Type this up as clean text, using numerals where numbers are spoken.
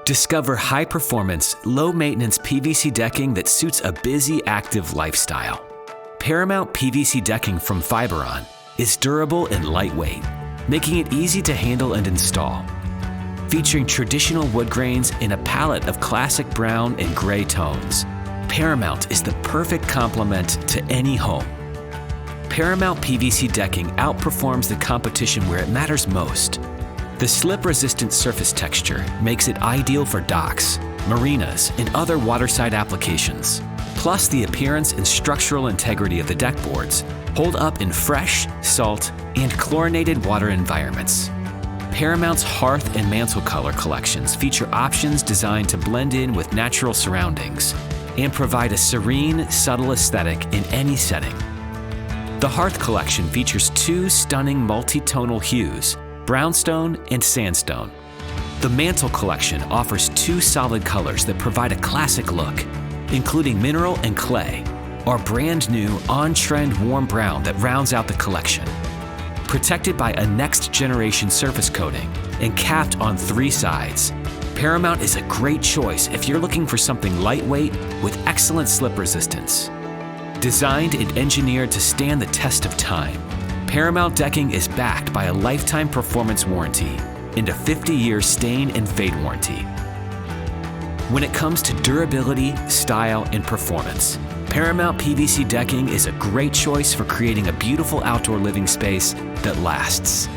Discover high-performance, low-maintenance PVC decking that suits a busy, active lifestyle. Paramount PVC decking from Fiberon is durable and lightweight, making it easy to handle and install. Featuring traditional wood grains in a palette of classic brown and gray tones, Paramount is the perfect complement to any home. Paramount PVC decking outperforms the competition where it matters most. The slip-resistant surface texture makes it ideal for docks, marinas, and other waterside applications. Plus, the appearance and structural integrity of the deck boards hold up in fresh, salt, and chlorinated water environments. Paramount's hearth and mantle color collections feature options designed to blend in with natural surroundings and provide a serene, subtle aesthetic in any setting. The hearth collection features two stunning multi-tonal hues, brownstone and sandstone. The mantle collection offers two solid colors that provide a classic look, including mineral and clay, or brand new on-trend warm brown that rounds out the collection. Protected by a next-generation surface coating and capped on 3 sides, Paramount is a great choice if you're looking for something lightweight with excellent slip resistance. Designed and engineered to stand the test of time, Paramount decking is backed by a lifetime performance warranty and a 50-year stain and fade warranty. When it comes to durability, style, and performance, Paramount PVC decking is a great choice for creating a beautiful outdoor living space that lasts.